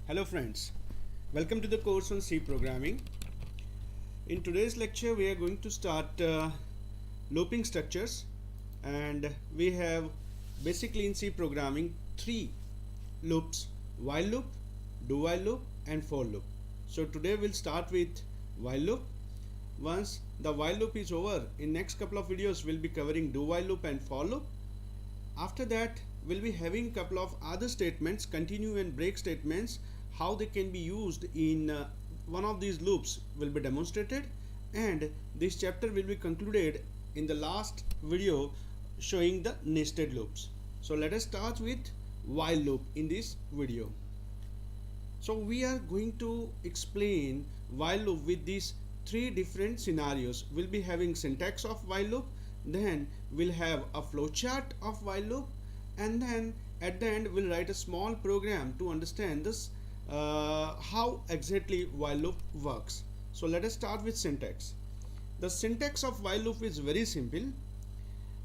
Hello friends, welcome to the course on C programming. In today's lecture we are going to start looping structures, and we have basically in C programming three loops: while loop, do while loop and for loop. So today we'll start with while loop. Once the while loop is over, in next couple of videos we'll be covering do while loop and for loop. After that we'll be having couple of other statements, continue and break statements, how they can be used in one of these loops will be demonstrated, and this chapter will be concluded in the last video showing the nested loops. So let us start with while loop in this video. So we are going to explain while loop with these three different scenarios. We'll be having syntax of while loop, then we'll have a flowchart of while loop, and then at the end we'll write a small program to understand this how exactly while loop works. So let us start with syntax. The syntax of while loop is very simple.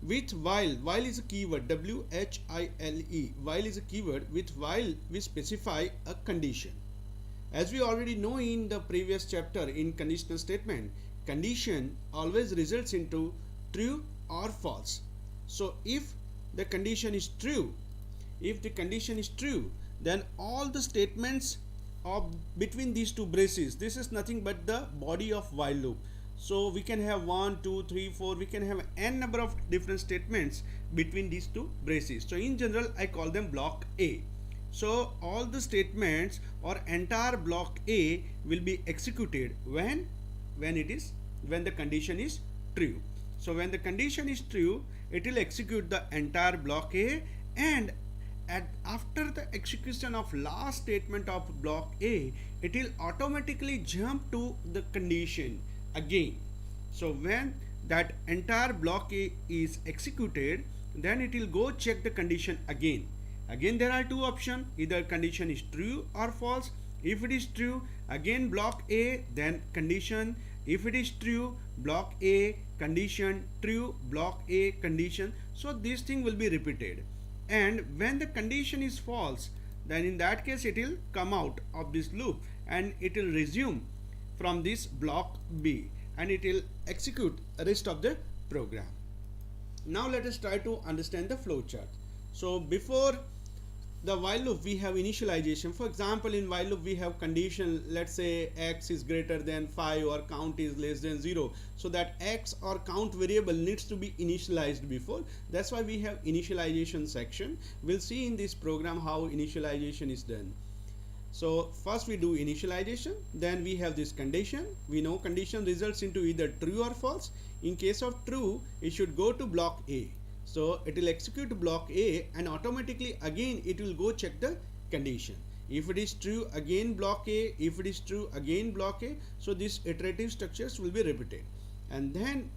With while is a keyword, W-H-I-L-E. While is a keyword. With while we specify a condition. As we already know in the previous chapter in conditional statement, condition always results into true or false. So if the condition is true, then all the statements of between these two braces, this is nothing but the body of while loop. So we can have 1, 2, 3, 4, we can have n number of different statements between these two braces. So in general I call them block A. So all the statements or entire block A will be executed when the condition is true. So when the condition is true, it will execute the entire block A, and after the execution of last statement of block A, it will automatically jump to the condition again. So when that entire block A is executed, then it will go check the condition again. Again there are two options, either condition is true or false. If it is true, again block A, then condition. If it is true, block A, condition, true, block A, condition. So this thing will be repeated. And when the condition is false, then in that case it will come out of this loop and it will resume from this block B, and it will execute the rest of the program. Now let us try to understand the flowchart. So before the while loop we have initialization. For example, in while loop we have condition, let's say x is greater than 5 or count is less than 0. So that x or count variable needs to be initialized before. That's why we have initialization section. We'll see in this program how initialization is done. So first we do initialization, then we have this condition. We know condition results into either true or false. In case of true, it should go to block A. So it will execute block A, and automatically again it will go check the condition. If it is true, again block A. If it is true, again block A. So these iterative structures will be repeated. And then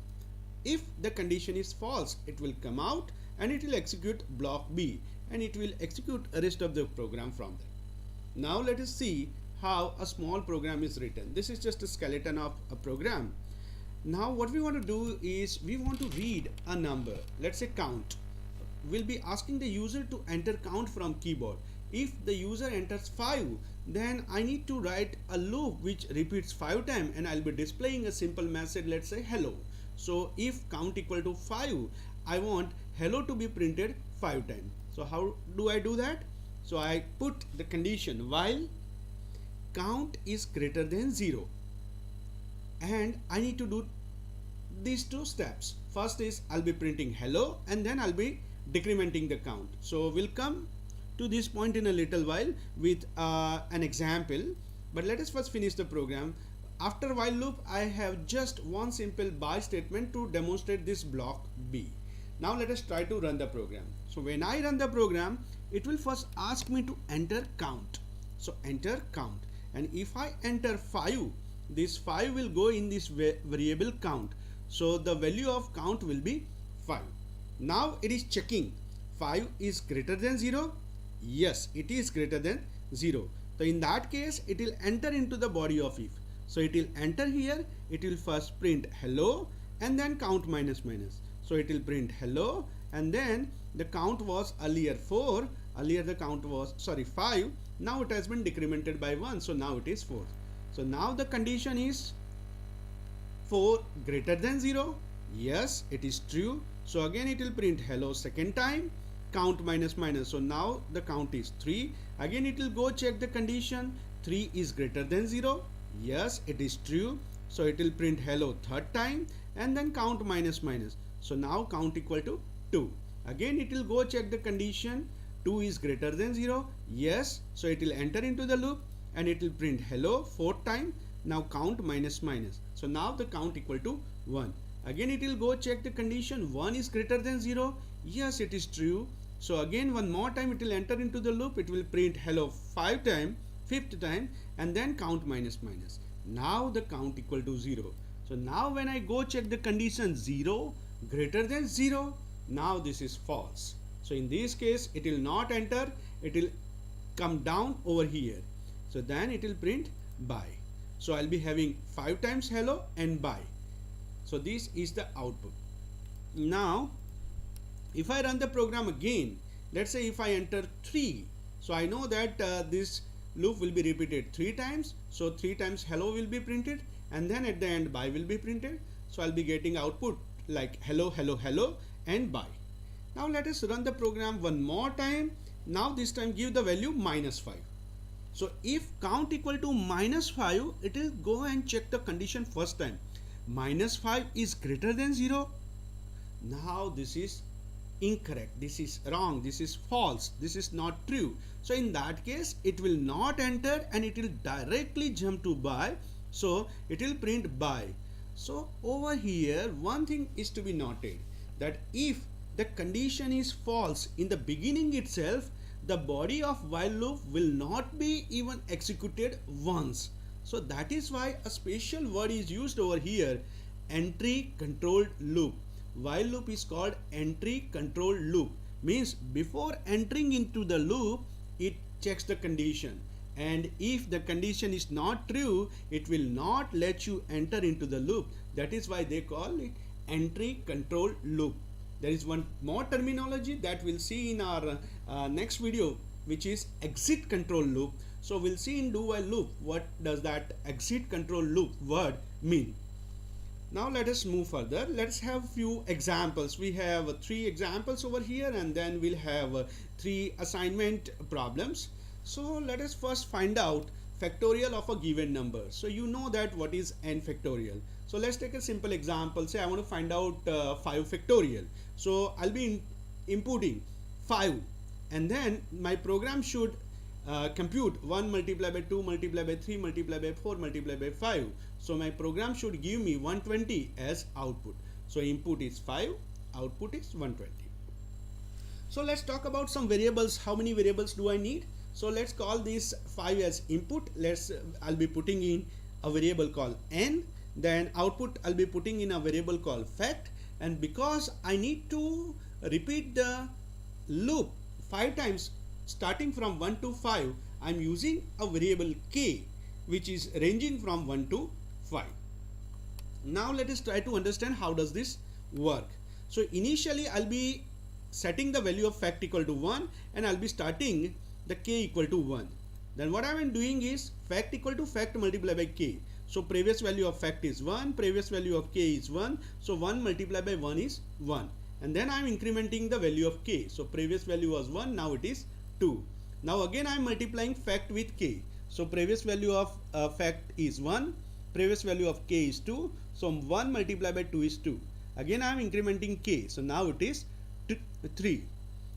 if the condition is false, it will come out and it will execute block B, and it will execute the rest of the program from there. Now let us see how a small program is written. This is just a skeleton of a program. Now what we want to do is we want to read a number, let's say count. We'll be asking the user to enter count from keyboard. If the user enters 5, then I need to write a loop which repeats 5 times, and I'll be displaying a simple message, let's say hello. So if count equal to 5, I want hello to be printed 5 times. So how do I do that? So I put the condition while count is greater than 0. And I need to do these two steps. First is I'll be printing hello, and then I'll be decrementing the count. So we'll come to this point in a little while with an example, but let us first finish the program. After while loop I have just one simple by statement to demonstrate this block B. Now let us try to run the program. So when I run the program, it will first ask me to enter count. So enter count, and if I enter 5, this 5 will go in this variable count. So the value of count will be 5. Now it is checking 5 is greater than 0. Yes, it is greater than 0. So in that case it will enter into the body of if. So it will enter here, it will first print hello and then count minus minus. So it will print hello, and then the count was earlier 4, earlier the count was 5, Now it has been decremented by 1, so now it is 4. So now the condition is 4 greater than 0. Yes, it is true. So again it will print hello second time, count minus minus. So now the count is 3. Again it will go check the condition, 3 is greater than 0. Yes, it is true. So it will print hello third time and then count minus minus. So now count equal to 2. Again it will go check the condition, 2 is greater than 0. Yes, so it will enter into the loop and it will print hello fourth time. Now count minus minus. So now the count equal to 1. Again it will go check the condition, 1 is greater than 0. Yes, it is true. So again one more time it will enter into the loop. It will print hello 5 time, fifth time, and then count minus minus. Now the count equal to 0. So now when I go check the condition, 0 greater than 0, now this is false. So in this case it will not enter, it will come down over here. So then it will print by. So I'll be having 5 times hello and by. So this is the output. Now if I run the program again, let's say if I enter 3, so I know that this loop will be repeated 3 times. So 3 times hello will be printed and then at the end by will be printed. So I'll be getting output like hello, hello, hello and by. Now let us run the program one more time. Now this time give the value minus 5. So if count equal to minus 5, it will go and check the condition first time. Minus 5 is greater than 0. Now this is incorrect, this is wrong, this is false, this is not true. So in that case it will not enter and it will directly jump to by. So it will print by. So over here one thing is to be noted, that if the condition is false in the beginning itself, the body of while loop will not be even executed once. So that is why a special word is used over here, entry controlled loop. While loop is called entry control loop, means before entering into the loop it checks the condition, and if the condition is not true it will not let you enter into the loop. That is why they call it entry control loop. There is one more terminology that we'll see in our next video, which is exit control loop. So we'll see in do while loop what does that exit control loop word mean. Now let us move further. Let's have few examples. We have 3 examples over here and then we'll have 3 assignment problems. So let us first find out factorial of a given number. So you know that what is n factorial. So let's take a simple example. Say I want to find out 5 factorial. So I'll be inputting 5 and then my program should compute 1 multiplied by 2 multiplied by 3 multiplied by 4 multiplied by 5. So my program should give me 120 as output. So input is 5, output is 120. So let's talk about some variables. How many variables do I need? So let's call this 5 as input. I'll be putting in a variable called n. Then output I'll be putting in a variable called fact. And because I need to repeat the loop 5 times starting from 1 to 5, I'm using a variable k, which is ranging from 1 to 5. Now let us try to understand how does this work. So initially I'll be setting the value of fact equal to 1 and I'll be starting the k equal to 1. Then what I'm doing is fact equal to fact multiplied by k. So previous value of fact is 1, previous value of k is 1. So 1 multiplied by 1 is 1. And then I'm incrementing the value of k. So previous value was 1, now it is 2. Now again I'm multiplying fact with k. So previous value of fact is 1, previous value of k is 2. So 1 multiplied by 2 is 2. Again I am incrementing k. So now it is 3.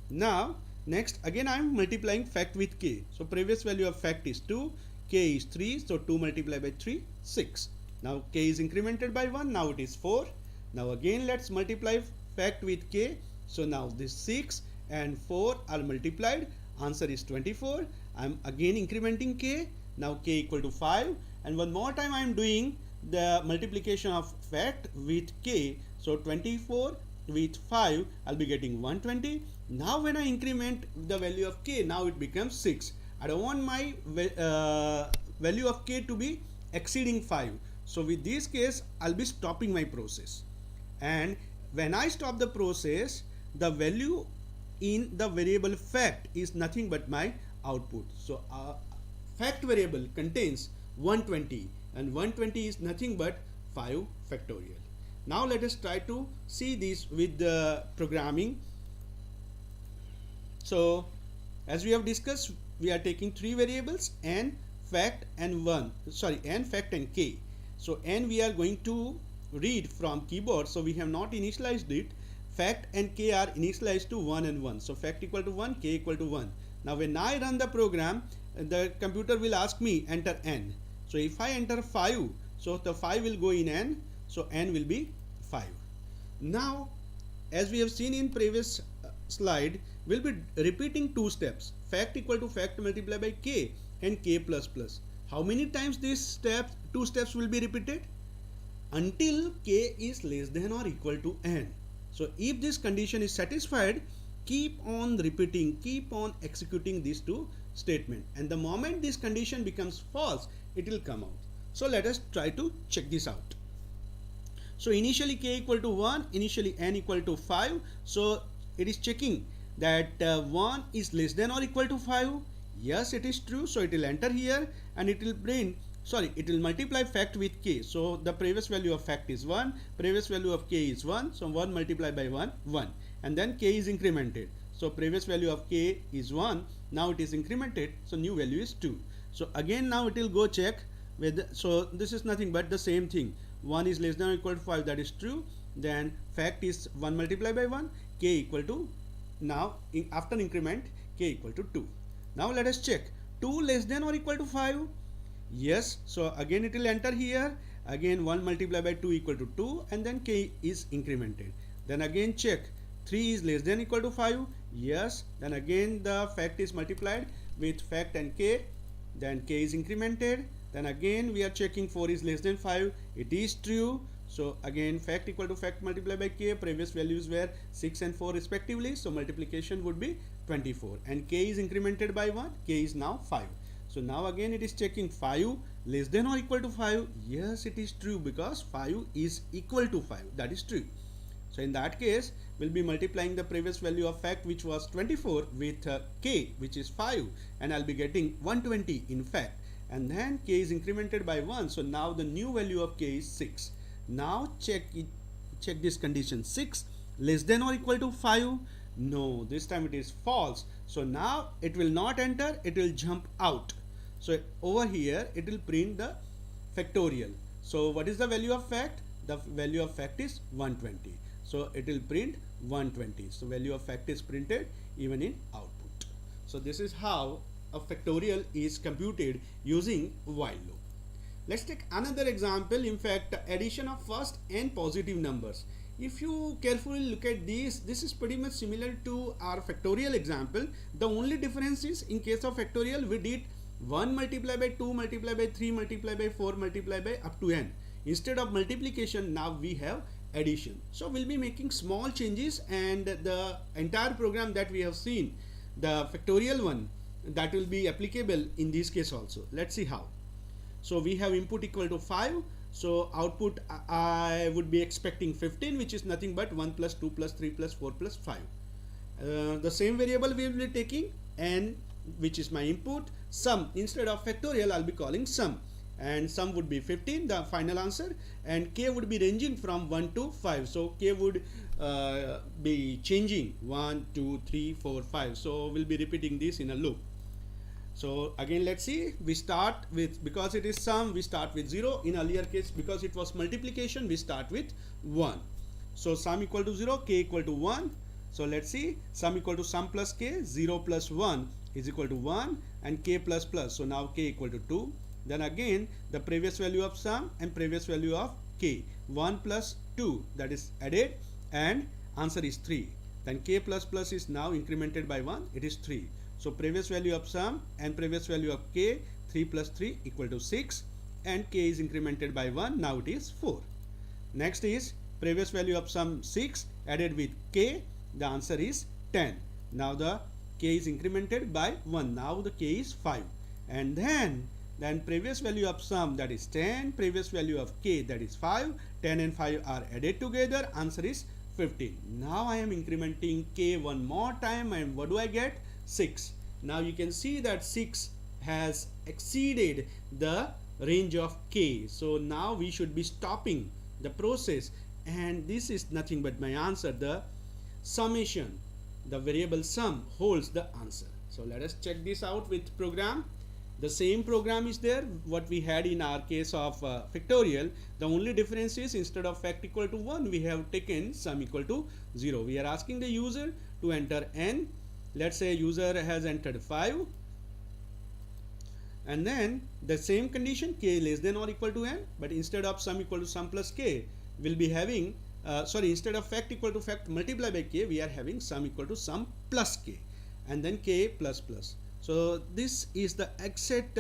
Now next again I am multiplying fact with k. So previous value of fact is 2, k is 3. So 2 multiplied by 3, 6. Now k is incremented by 1. Now it is 4. Now again let's multiply fact with k. So now this 6 and 4 are multiplied. Answer is 24. I am again incrementing k. Now k equal to 5. And one more time I am doing the multiplication of fact with k. So 24 with 5 I'll be getting 120. Now when I increment the value of k, now it becomes 6. I don't want my value of k to be exceeding 5. So with this case I'll be stopping my process. And when I stop the process, the value in the variable fact is nothing but my output. So fact variable contains 120 and 120 is nothing but 5 factorial. Now let us try to see this with the programming. So as we have discussed, we are taking three variables, n, fact and n, fact and k. So n we are going to read from keyboard, so we have not initialized it. Fact and k are initialized to 1 and 1. So fact equal to 1, k equal to 1. Now when I run the program, the computer will ask me enter n. So if I enter 5, so the 5 will go in n, so n will be 5. Now as we have seen in previous slide, we'll be repeating two steps, fact equal to fact multiplied by k and k plus plus. How many times these two steps will be repeated? Until k is less than or equal to n. So if this condition is satisfied, keep on repeating, keep on executing these two statements, and the moment this condition becomes false, it will come out. So let us try to check this out. So initially k equal to 1, initially n equal to 5. So it is checking that 1 is less than or equal to 5. Yes, it is true. So it will enter here and it will it will multiply fact with k. So the previous value of fact is 1, previous value of k is 1. So 1 multiplied by 1, 1. And then k is incremented. So previous value of k is 1. Now it is incremented. So new value is 2. So again now it will go check whether, so this is nothing but the same thing. 1 is less than or equal to 5, that is true. Then fact is 1 multiplied by 1, k equal to, now after increment, k equal to 2. Now let us check, 2 less than or equal to 5. Yes, so again it will enter here. Again 1 multiplied by 2 equal to 2, and then k is incremented. Then again check, 3 is less than or equal to 5. Yes, then again the fact is multiplied with fact and k, then k is incremented. Then again we are checking 4 is less than 5. It is true. So again fact equal to fact multiplied by k. Previous values were 6 and 4 respectively. So multiplication would be 24. And k is incremented by 1. K is now 5. So now again it is checking 5 less than or equal to 5. Yes, it is true because 5 is equal to 5. That is true. So in that case, we'll be multiplying the previous value of fact, which was 24, with k, which is 5. And I'll be getting 120 in fact. And then k is incremented by 1. So now the new value of k is 6. Now check this condition, 6 less than or equal to 5. No, this time it is false. So now it will not enter, it will jump out. So over here it will print the factorial. So what is the value of fact? The value of fact is 120. So it will print 120. So value of fact is printed even in output. So this is how a factorial is computed using while loop. Let's take another example. In fact, addition of first n positive numbers. If you carefully look at this is pretty much similar to our factorial example. The only difference is, in case of factorial, we did 1 multiplied by 2 multiplied by 3 multiplied by 4 multiplied by up to n. Instead of multiplication, now we have addition. So we'll be making small changes, and the entire program that we have seen, the factorial one, that will be applicable in this case also. Let's see how. So we have input equal to 5. So output I would be expecting 15, which is nothing but 1 plus 2 plus 3 plus 4 plus 5. The same variable we will be taking, n, which is my input. Sum, instead of factorial, I'll be calling sum, and sum would be 15, the final answer, and k would be ranging from 1 to 5. So k would be changing 1, 2, 3, 4, 5. So we'll be repeating this in a loop. So again, let's see, we start with, because it is sum, we start with 0. In earlier case, because it was multiplication, we start with 1. So sum equal to 0, k equal to 1. So let's see, sum equal to sum plus k, 0 plus 1 is equal to 1, and k plus plus. So now k equal to 2. Then again, the previous value of sum and previous value of k, 1 plus 2, that is added, and answer is 3. Then k plus plus is now incremented by 1, it is 3. So previous value of sum and previous value of k, 3 plus 3 equal to 6, and k is incremented by 1, now it is 4. Next is previous value of sum 6 added with k, the answer is 10. Now the k is incremented by 1, now the k is 5. And then previous value of sum, that is 10, previous value of k, that is 5, 10 and 5 are added together, answer is 15. Now I am incrementing k one more time, and what do I get? 6. now you can see that 6 has exceeded the range of k. So now we should be stopping the process, and this is nothing but my answer. The summation, the variable sum holds the answer. So let us check this out with program. The same program is there what we had in our case of factorial. The only difference is instead of fact equal to 1 we have taken sum equal to 0. We are asking the user to enter n. Let's say user has entered 5, and then the same condition, k less than or equal to n, but instead of sum equal to sum plus k will be having instead of fact equal to fact multiplied by k, we are having sum equal to sum plus k, and then k plus plus. So this is the exact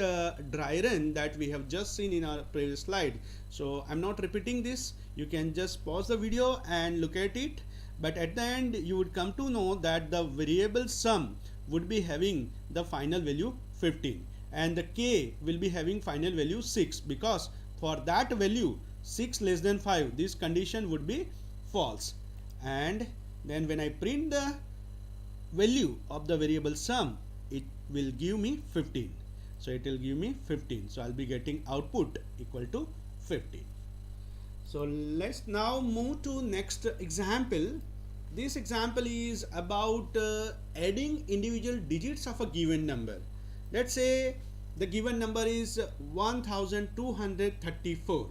dry run that we have just seen in our previous slide. So I'm not repeating this. You can just pause the video and look at it, but at the end you would come to know that the variable sum would be having the final value 15, and the k will be having final value 6, because for that value 6 less than 5 this condition would be false. And then when I print the value of the variable sum, it will give me 15. So it will give me 15. So I'll be getting output equal to 15. So let's now move to next example. This example is about adding individual digits of a given number. Let's say the given number is 1234,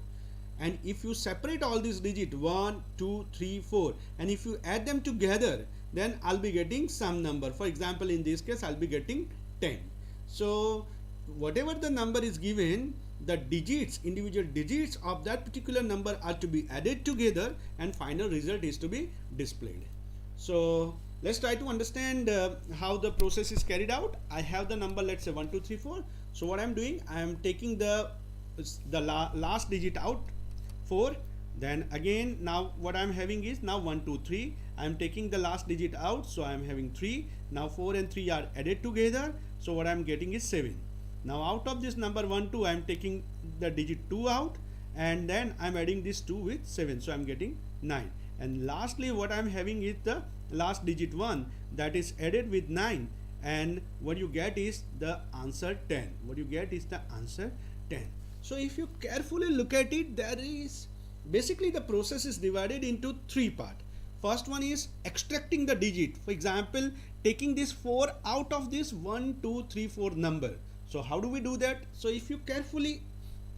and if you separate all these digits 1, 2, 3, 4, and if you add them together, then I'll be getting some number. For example, in this case I'll be getting 10. So whatever the number is given, the digits, individual digits of that particular number are to be added together, and final result is to be displayed. So let's try to understand how the process is carried out. I have the number, let's say 1, 2, 3, 4. So what I'm doing, I am taking the last digit out, 4. Then again, now what I'm having is now 1, 2, 3. I'm taking the last digit out, so I'm having 3. Now 4 and 3 are added together, so what I'm getting is 7. Now out of this number 1, 2, I'm taking the digit 2 out, and then I'm adding this 2 with 7, so I'm getting 9. And lastly what I'm having is the last digit 1 that is added with 9, and what you get is the answer 10. What you get is the answer 10. So if you carefully look at it, there is basically the process is divided into 3 parts. First one is extracting the digit. For example, taking this 4 out of this 1, 2, 3, 4 number. So how do we do that? So if you carefully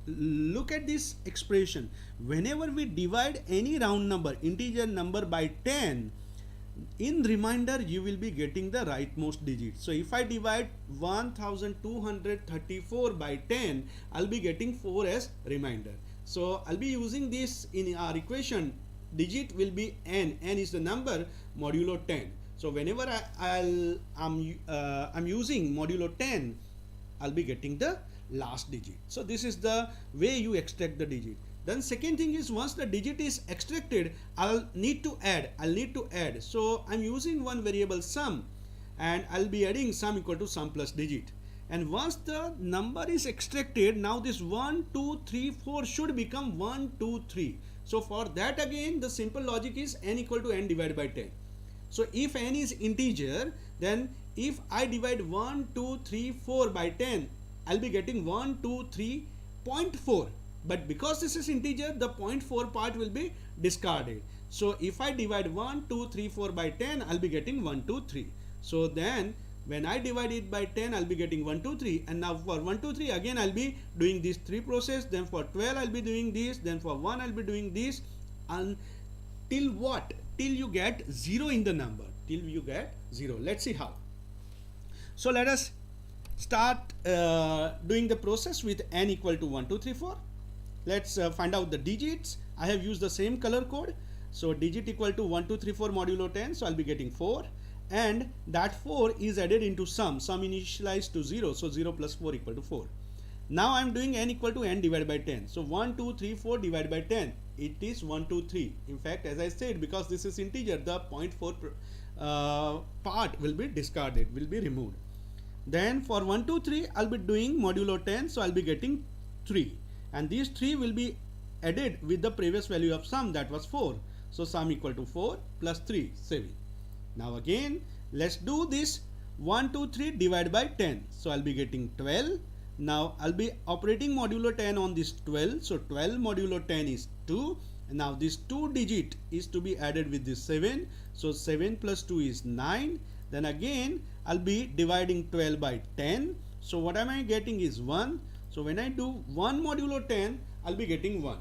look at this expression, whenever we divide any round number, integer number by 10, in remainder you will be getting the rightmost digit. So if I divide 1234 by 10, I'll be getting 4 as remainder. So I'll be using this in our equation. Digit will be n. N is the number modulo 10. So whenever I'm using modulo 10, I'll be getting the last digit. So this is the way you extract the digit. Then second thing is, once the digit is extracted, I'll need to add. So I'm using one variable sum, and I'll be adding sum equal to sum plus digit. And once the number is extracted, now this 1, 2, 3, 4 should become 1, 2, 3. So for that again the simple logic is n equal to n divided by 10. So if n is integer, then if I divide 1, 2, 3, 4 by 10, I'll be getting 1, 2, 3.4. But because this is integer, the 0.4 part will be discarded. So if I divide 1, 2, 3, 4 by 10, I'll be getting 1, 2, 3. So then when I divide it by 10, I'll be getting 1, 2, 3. And now for 1, 2, 3, again I'll be doing these 3 process. Then for 12, I'll be doing this. Then for 1, I'll be doing this. Until what? Till you get 0 in the number. Till you get 0. Let's see how. So let us start doing the process with n equal to 1, 2, 3, 4. Let's find out the digits. I have used the same color code. So digit equal to 1, 2, 3, 4 modulo 10. So I'll be getting 4. And that 4 is added into sum. Sum initialized to 0. So 0 plus 4 equal to 4. Now I'm doing n equal to n divided by 10. So 1, 2, 3, 4 divided by 10. It is 1, 2, 3. In fact, as I said, because this is integer, the 0.4 part will be discarded, will be removed. Then for 1, 2, 3, I'll be doing modulo 10. So I'll be getting 3. And these 3 will be added with the previous value of sum, that was 4. So sum equal to 4 plus 3, 7. Now again, let's do this 1, 2, 3 divided by 10. So I'll be getting 12. Now I'll be operating modulo 10 on this 12. So 12 modulo 10 is 2. And now this 2 digit is to be added with this 7. So 7 plus 2 is 9. Then again I'll be dividing 12 by 10. So what am I getting is 1. So when I do 1 modulo 10, I'll be getting 1.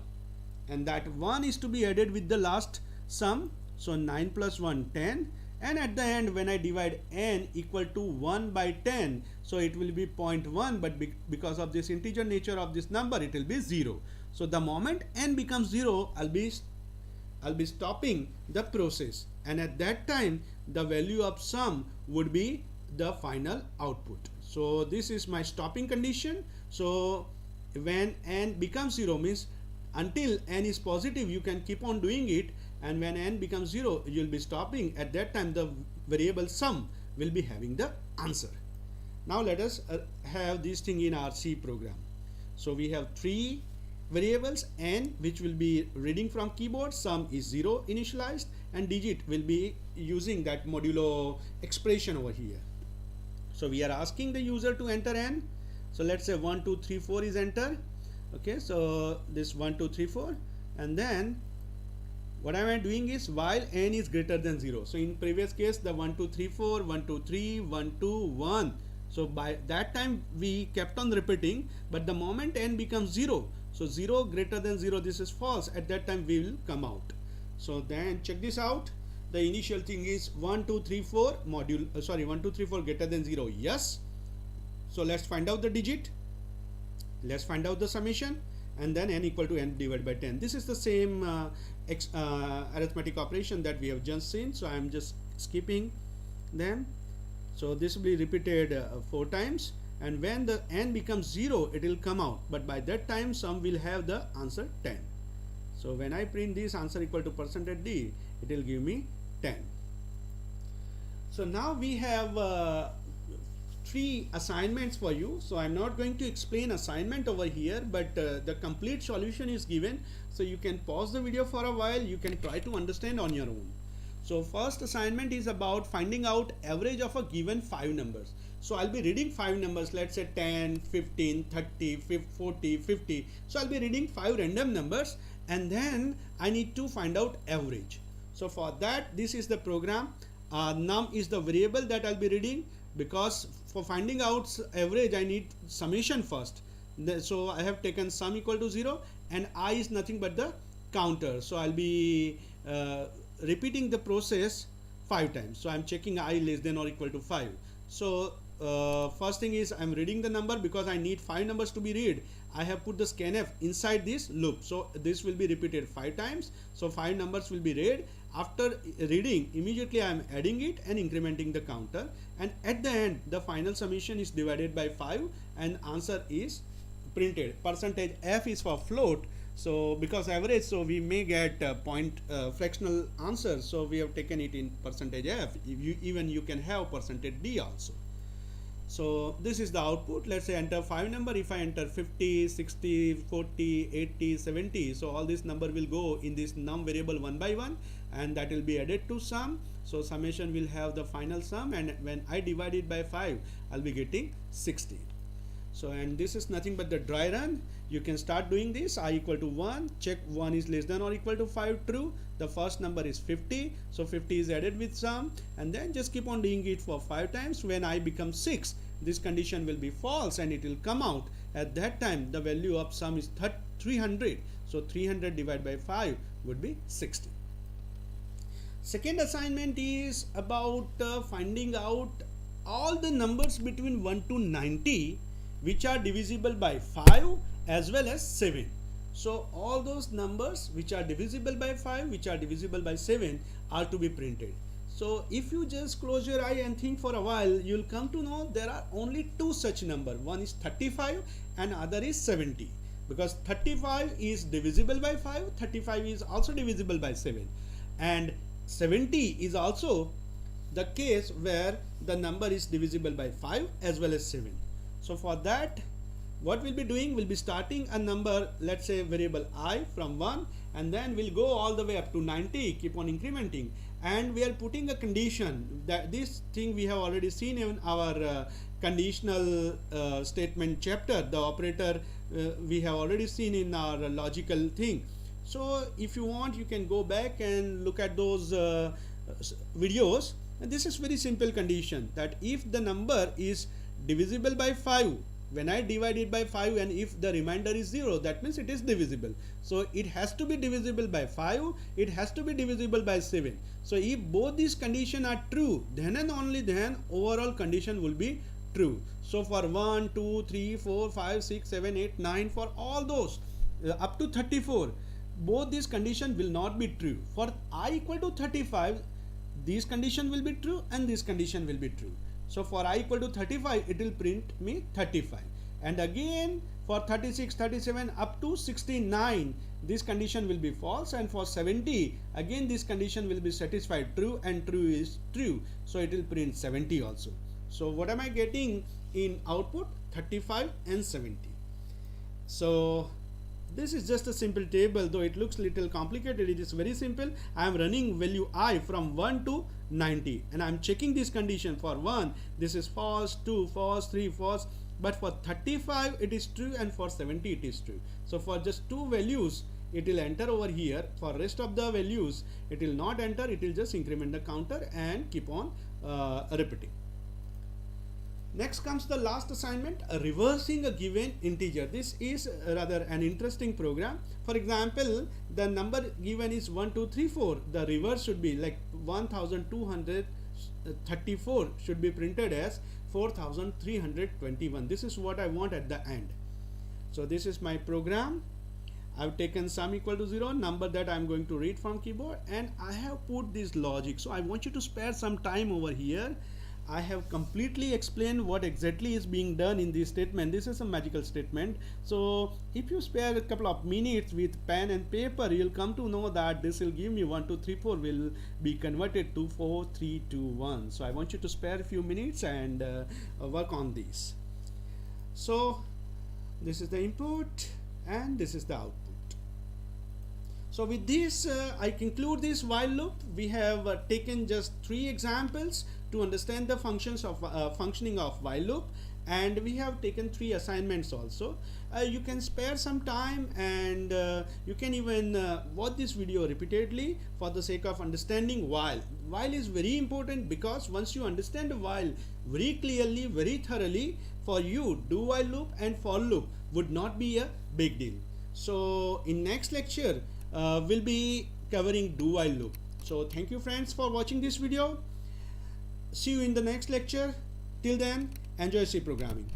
And that 1 is to be added with the last sum. So 9 plus 1, 10. And at the end, when I divide n equal to 1 by 10, so it will be 0.1, but because of this integer nature of this number, it will be 0. So the moment n becomes 0, I'll be stopping the process, and at that time the value of sum would be the final output. So this is my stopping condition. So when n becomes 0 means until n is positive you can keep on doing it, and when n becomes 0 you'll be stopping. At that time the variable sum will be having the answer. Now let us have this thing in our C program. So we have 3 variables, n which will be reading from keyboard, sum is 0 initialized, and digit will be using that modulo expression over here. So we are asking the user to enter n. So let's say 1, 2, 3, 4 is enter. Okay, so this 1, 2, 3, 4, and then what am I doing is while n is greater than 0. So in previous case the 1, 2, 3, 4, 1, 2, 3, 1, 2, 1. So by that time we kept on repeating, but the moment n becomes 0, so 0 greater than 0, this is false, at that time we will come out. So then check this out. The initial thing is 1, 2, 3, 4 1, 2, 3, 4 greater than 0, yes. So let's find out the digit, let's find out the summation, and then n equal to n divided by 10. This is the same arithmetic operation that we have just seen, so I am just skipping them. So this will be repeated 4 times, and when the n becomes 0 it will come out, but by that time sum will have the answer 10. So when I print this answer equal to %d, it will give me 10. So now we have 3 assignments for you. So I'm not going to explain assignment over here, but the complete solution is given, so you can pause the video for a while, you can try to understand on your own. So first assignment is about finding out average of a given 5 numbers. So I'll be reading 5 numbers, let's say 10, 15, 30, 40, 50. So I'll be reading 5 random numbers, and then I need to find out average. So for that, this is the program. Num is the variable that I'll be reading, because for finding out average I need summation first. So I have taken sum equal to 0, and I is nothing but the counter. So I'll be repeating the process 5 times. So I'm checking I less than or equal to 5. So first thing is I'm reading the number, because I need 5 numbers to be read. I have put the scanf inside this loop, so this will be repeated 5 times. So 5 numbers will be read. After reading, immediately I am adding it and incrementing the counter, and at the end the final summation is divided by 5 and answer is printed. %f is for float, so because average, so we may get fractional answer, so we have taken it in %f. Even you can have %d also. So this is the output. Let's say enter 5 number. If I enter 50, 60, 40, 80, 70, so all this number will go in this num variable 1 by 1, and that will be added to sum. So summation will have the final sum, and when I divide it by 5, I'll be getting 60. So, and this is nothing but the dry run. You can start doing this. I equal to 1, check 1 is less than or equal to 5, true. The first number is 50, so 50 is added with sum, and then just keep on doing it for 5 times. When I become 6, this condition will be false and it will come out. At that time the value of sum is 300, so 300 divided by 5 would be 60. Second assignment is about finding out all the numbers between 1 to 90 which are divisible by 5 as well as 7. So all those numbers which are divisible by 5, which are divisible by 7 are to be printed. So if you just close your eye and think for a while, you'll come to know there are only 2 such numbers. One is 35 and other is 70. Because 35 is divisible by 5, 35 is also divisible by 7. And 70 is also the case where the number is divisible by 5 as well as 7. So for that, what we'll be doing, we'll be starting a number, let's say variable I from 1, and then we'll go all the way up to 90, keep on incrementing. and we are putting a condition. That this thing we have already seen in our conditional statement chapter. The operator we have already seen in our logical thing. So if you want, you can go back and look at those videos. And this is very simple condition, that if the number is divisible by 5, when I divide it by 5, and if the remainder is 0, that means it is divisible. So it has to be divisible by 5, it has to be divisible by 7. So if both these conditions are true, then and only then overall condition will be true. So for 1, 2, 3, 4, 5, 6, 7, 8, 9, for all those up to 34, both these conditions will not be true. For I equal to 35, this condition will be true and this condition will be true. So for I equal to 35, it will print me 35. And again for 36, 37 up to 69, this condition will be false, and for 70, again this condition will be satisfied, true, and true is true. So it will print 70 also. So what am I getting in output? 35 and 70. So this is just a simple table, though it looks little complicated. It is very simple. I am running value I from 1 to 90, and I am checking this condition. For 1, this is false, 2 false, 3 false, but for 35 it is true, and for 70 it is true. So for just 2 values it will enter over here. For rest of the values it will not enter. It will just increment the counter and keep on repeating. Next comes the last assignment, reversing a given integer. This is rather an interesting program. For example, the number given is 1, 2, 3, 4. The reverse should be like 1234 should be printed as 4321. This is what I want at the end. So this is my program. I've taken sum equal to 0, number that I'm going to read from keyboard, and I have put this logic. So I want you to spare some time over here. I have completely explained what exactly is being done in this statement. This is a magical statement. So if you spare a couple of minutes with pen and paper, you'll come to know that this will give me 1, 2, 3, 4 will be converted to 4, 3, 2, 1. So I want you to spare a few minutes and work on this. So this is the input and this is the output. So with this, I conclude this while loop. We have taken just 3 examples to understand the functions of functioning of while loop, and we have taken 3 assignments also. You can spare some time, and you can even watch this video repeatedly for the sake of understanding while. While is very important, because once you understand the while very clearly, very thoroughly, for you do while loop and for loop would not be a big deal. So in next lecture we'll be covering do while loop. So thank you friends for watching this video. See you in the next lecture. Till then, enjoy C programming.